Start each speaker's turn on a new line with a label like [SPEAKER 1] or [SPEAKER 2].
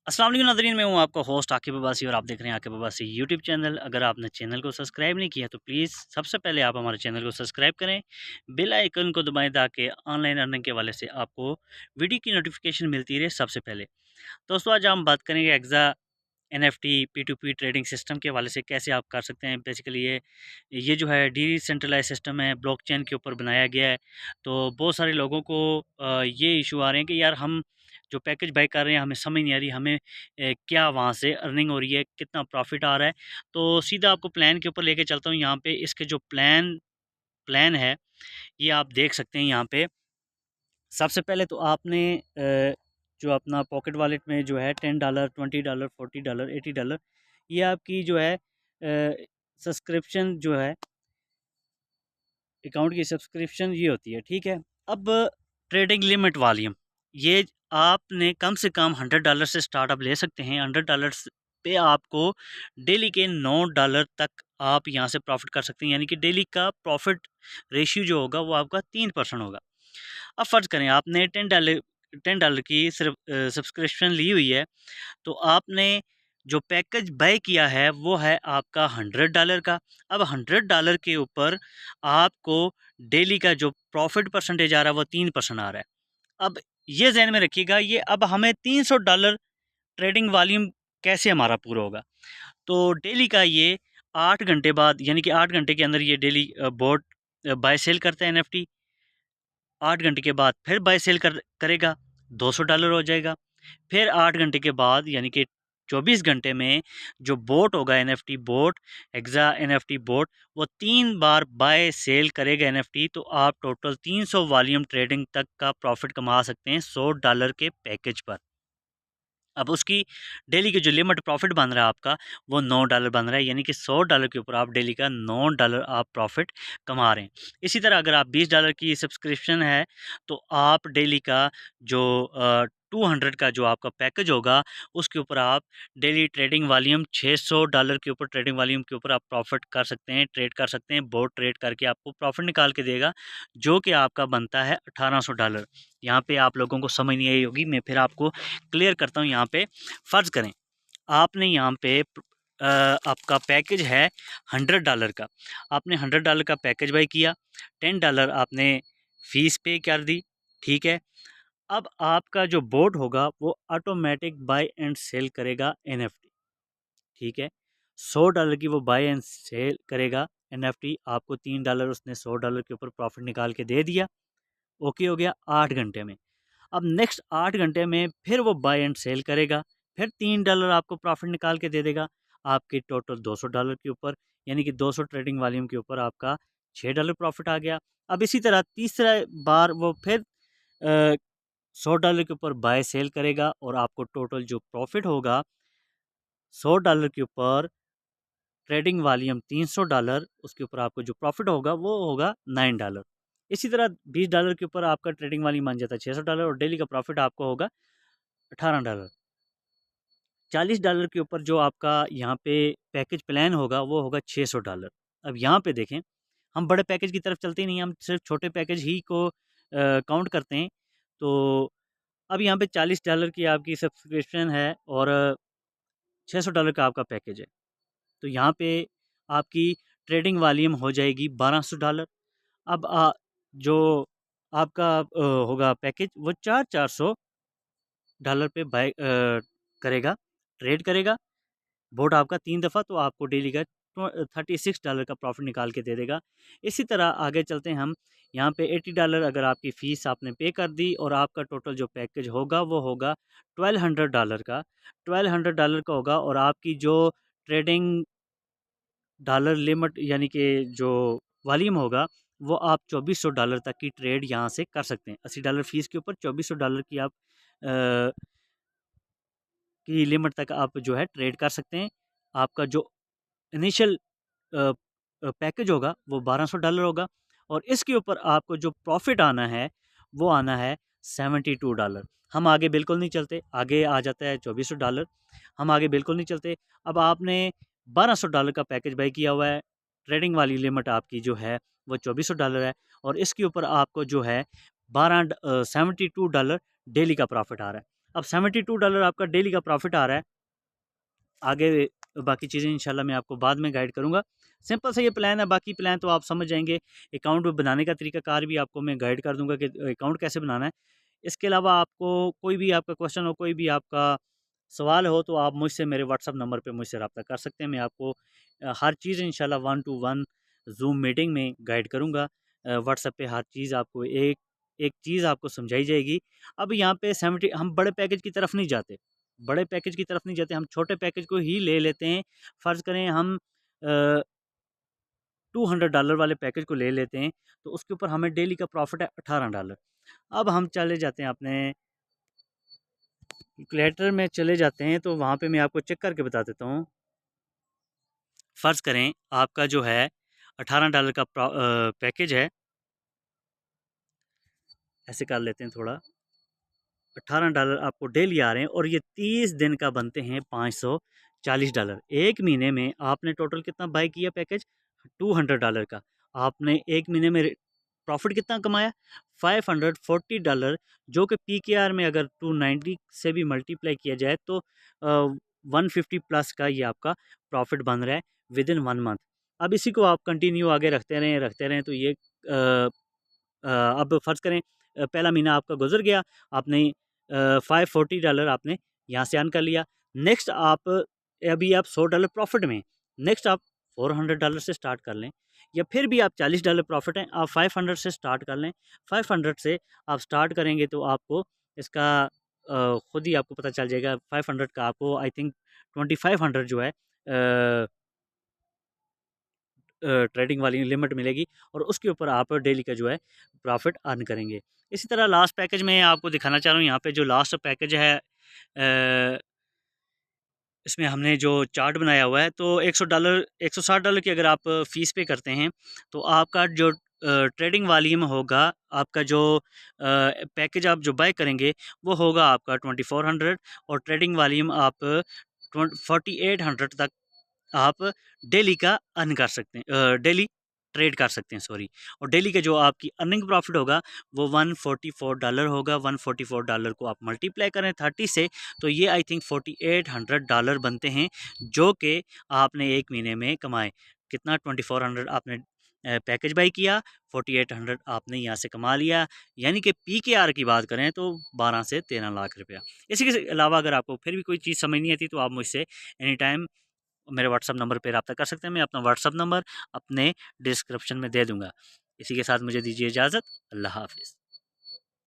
[SPEAKER 1] अस्सलाम वालेकुम नाज़रीन, मैं हूँ आपका होस्ट आकिब अब्बासी और आप देख रहे हैं आकिब अब्बासी यूट्यूब चैनल। अगर आपने चैनल को सब्सक्राइब नहीं किया तो प्लीज़ सबसे पहले आप हमारे चैनल को सब्सक्राइब करें, बेल आइकन को दबाएं ताकि ऑनलाइन अर्निंग के हवाले से आपको वीडियो की नोटिफिकेशन मिलती रहे सबसे पहले। दोस्तों, आज हम बात करेंगे एग्जा एनएफटी पी2पी ट्रेडिंग सिस्टम के हवाले से कैसे आप कर सकते हैं। बेसिकली ये जो है डिसेंट्रलाइज सिस्टम है, ब्लॉकचेन के ऊपर बनाया गया है। तो बहुत सारे लोगों को ये इशू आ रहे हैं कि यार हम जो पैकेज बाय कर रहे हैं हमें समझ नहीं आ रही, हमें क्या वहाँ से अर्निंग हो रही है, कितना प्रॉफिट आ रहा है। तो सीधा आपको प्लान के ऊपर लेके चलता हूँ। यहाँ पे इसके जो प्लान प्लान है ये आप देख सकते हैं। यहाँ पे सबसे पहले तो आपने जो अपना पॉकेट वॉलेट में जो है $10, $20, $40, $80, ये आपकी जो है सब्सक्रिप्शन जो है अकाउंट की सब्सक्रिप्शन ये होती है, ठीक है। अब ट्रेडिंग लिमिट वॉल्यूम, ये आपने कम से कम $100 से स्टार्टअप ले सकते हैं। $100 पे आपको डेली के $9 तक आप यहाँ से प्रॉफिट कर सकते हैं, यानी कि डेली का प्रॉफिट रेशियो जो होगा वो आपका 3% होगा। अब फ़र्ज़ करें आपने $10 की सिर्फ सब्सक्रिप्शन ली हुई है, तो आपने जो पैकेज बाय किया है वो है आपका $100 का। अब $100 के ऊपर आपको डेली का जो प्रॉफिट परसेंटेज आ रहा है वो 3% आ रहा है। अब ये ज़हन में रखिएगा, ये अब हमें $300 ट्रेडिंग वॉल्यूम कैसे हमारा पूरा होगा। तो डेली का ये 8 घंटे बाद, यानी कि 8 घंटे के अंदर ये डेली बोट बाय सेल करता है एनएफटी। 8 घंटे के बाद फिर बाय सेल करेगा, $200 हो जाएगा। फिर 8 घंटे के बाद यानी कि 24 घंटे में जो बोट होगा एनएफटी बोट, एग्जा एनएफटी बोट, वो 3 बार बाय सेल करेगा एनएफटी। तो आप टोटल 300 वॉल्यूम ट्रेडिंग तक का प्रॉफिट कमा सकते हैं $100 के पैकेज पर। अब उसकी डेली की जो लिमिट प्रॉफिट बन रहा है आपका वो $9 बन रहा है, यानी कि $100 के ऊपर आप डेली का $9 आप प्रॉफिट कमा रहे हैं। इसी तरह अगर आप $20 की सब्सक्रिप्शन है तो आप डेली का जो 200 का जो आपका पैकेज होगा उसके ऊपर आप डेली ट्रेडिंग वॉल्यूम $600 के ऊपर ट्रेडिंग वॉल्यूम के ऊपर आप प्रॉफिट कर सकते हैं, ट्रेड कर सकते हैं। बोर्ड ट्रेड करके आपको प्रॉफिट निकाल के देगा जो कि आपका बनता है $1800। यहाँ पे आप लोगों को समझ नहीं आई होगी, मैं फिर आपको क्लियर करता हूँ। यहाँ पे फ़र्ज़ करें आपने यहाँ पे आपका पैकेज है $100 का, आपने $100 का पैकेज बाई किया, $10 आपने फ़ीस पे कर दी, ठीक है। अब आपका जो बोट होगा वो ऑटोमेटिक बाय एंड सेल करेगा एनएफटी, ठीक है। $100 की वो बाय एंड सेल करेगा एनएफटी, आपको $3 उसने $100 के ऊपर प्रॉफिट निकाल के दे दिया। ओके हो गया 8 घंटे में। अब नेक्स्ट 8 घंटे में फिर वो बाय एंड सेल करेगा, फिर $3 आपको प्रॉफिट निकाल के दे देगा, आपके टोटल $200 के ऊपर, यानी कि 200 ट्रेडिंग वॉल्यूम के ऊपर आपका $6 प्रॉफिट आ गया। अब इसी तरह तीसरा बार वो फिर $100 के ऊपर बाय सेल करेगा और आपको टोटल जो प्रॉफिट होगा $100 के ऊपर ट्रेडिंग वॉल्यूम $300, उसके ऊपर आपको जो प्रॉफिट होगा वो होगा $9। इसी तरह $20 के ऊपर आपका ट्रेडिंग वॉल्यूम बन जाता है $600 और डेली का प्रॉफिट आपको होगा $18। $40 के ऊपर जो आपका यहाँ पे पैकेज प्लान होगा वो होगा $600। अब यहाँ पे देखें, हम बड़े पैकेज की तरफ चलते ही नहीं, हम सिर्फ छोटे पैकेज ही को काउंट करते हैं। तो अब यहाँ पे $40 की आपकी सब्सक्रिप्शन है और $600 का आपका पैकेज है। तो यहाँ पे आपकी ट्रेडिंग वॉल्यूम हो जाएगी $1200। अब जो आपका होगा पैकेज वो 400 पे बाय करेगा, ट्रेड करेगा बोट आपका 3 दफ़ा, तो आपको डेली का $36 का प्रॉफिट निकाल के दे देगा। इसी तरह आगे चलते हैं हम। यहाँ पे $80 अगर आपकी फ़ीस आपने पे कर दी और आपका टोटल जो पैकेज होगा वो होगा $1200 का। $1200 का होगा और आपकी जो ट्रेडिंग डॉलर लिमिट यानी कि जो वॉल्यूम होगा वो आप $2400 तक की ट्रेड यहाँ से कर सकते हैं। $80 फ़ीस के ऊपर $2400 की आप की लिमिट तक आप जो है ट्रेड कर सकते हैं। आपका जो इनिशियल पैकेज होगा वो $1200 होगा और इसके ऊपर आपको जो प्रॉफिट आना है वो आना है $72। हम आगे बिल्कुल नहीं चलते, आगे आ जाता है $2400। हम आगे बिल्कुल नहीं चलते। अब आपने $1200 का पैकेज बाई किया हुआ है, ट्रेडिंग वाली लिमिट आपकी जो है वो $2400 है और इसके ऊपर आपको जो है $72 डेली का प्रॉफिट आ रहा है। अब $72 आपका डेली का प्रॉफिट आ रहा है। आगे बाकी चीज़ें इंशाल्लाह मैं आपको बाद में गाइड करूँगा। सिंपल सा ये प्लान है, बाकी प्लान तो आप समझ जाएँगे। अकाउंट बनाने का तरीक़ाकार भी आपको मैं गाइड कर दूँगा कि अकाउंट कैसे बनाना है। इसके अलावा आपको कोई भी आपका क्वेश्चन हो, कोई भी आपका सवाल हो, तो आप मुझसे मेरे व्हाट्सएप नंबर पे मुझसे रब्ता कर सकते हैं। मैं आपको हर चीज़ इंशाल्लाह 1 टू 1 ज़ूम मीटिंग में गाइड करूँगा। व्हाट्सएप पे हर चीज़ आपको एक एक चीज़ आपको समझाई जाएगी। अब यहाँ पे 70 हम बड़े पैकेज की तरफ नहीं जाते, बड़े पैकेज की तरफ नहीं जाते, हम छोटे पैकेज को ही ले लेते हैं। फ़र्ज़ करें हम $200 वाले पैकेज को ले लेते हैं, तो उसके ऊपर हमें डेली का प्रॉफिट है $18। अब हम चले जाते हैं अपने कैलकुलेटर में चले जाते हैं, तो वहाँ पे मैं आपको चेक करके बता देता हूँ। फ़र्ज़ करें आपका जो है $18 का पैकेज है, ऐसे कर लेते हैं थोड़ा। $18 आपको डेली आ रहे हैं और ये 30 दिन का बनते हैं $540। एक महीने में आपने टोटल कितना बाई किया पैकेज? $200 का। आपने एक महीने में प्रॉफिट कितना कमाया? $540, जो कि पीकेआर में अगर 290 से भी मल्टीप्लाई किया जाए तो 150 प्लस का ये आपका प्रॉफिट बन रहा है विद इन 1 मंथ। अब इसी को आप कंटिन्यू आगे रखते रहें तो ये अब फ़र्ज़ करें पहला महीना आपका गुजर गया, आपने $540 आपने यहाँ से अर्न कर लिया। नेक्स्ट आप अभी आप $100 प्रॉफिट में, नेक्स्ट आप $400 से स्टार्ट कर लें, या फिर भी आप $40 प्रॉफिट हैं, आप 500 से स्टार्ट कर लें। 500 से आप स्टार्ट करेंगे तो आपको इसका खुद ही आपको पता चल जाएगा। 500 का आपको आई थिंक 2500 जो है ट्रेडिंग वाली लिमिट मिलेगी, और उसके ऊपर आप डेली का जो है प्रॉफिट अर्न करेंगे। इसी तरह लास्ट पैकेज में आपको दिखाना चाह रहा हूँ, यहाँ पे जो लास्ट पैकेज है इसमें हमने जो चार्ट बनाया हुआ है, तो $100 $160 की अगर आप फ़ीस पे करते हैं, तो आपका जो ट्रेडिंग वॉल्यूम होगा, आपका जो पैकेज आप जो बाय करेंगे वो होगा आपका 2400, और ट्रेडिंग वॉल्यूम आप 4800 तक आप डेली का अर्न कर सकते हैं, डेली ट्रेड कर सकते हैं, सॉरी। और डेली का जो आपकी अर्निंग प्रॉफिट होगा वो $144 होगा। $144 को आप मल्टीप्लाई करें 30 से, तो ये आई थिंक $4800 बनते हैं, जो कि आपने एक महीने में कमाए। कितना? 2400 आपने पैकेज बाई किया, 4800 आपने यहाँ से कमा लिया। यानी कि पीकेआर की बात करें तो 12 से 13 लाख रुपया। इसी के अलावा अगर आपको फिर भी कोई चीज़ समझ नहीं आती, तो आप मुझसे एनी टाइम मेरे व्हाट्सअप नंबर पे रब्ता कर सकते हैं। मैं अपना व्हाट्सअप नंबर अपने डिस्क्रिप्शन में दे दूँगा। इसी के साथ मुझे दीजिए इजाज़त। अल्लाह हाफ़िज़।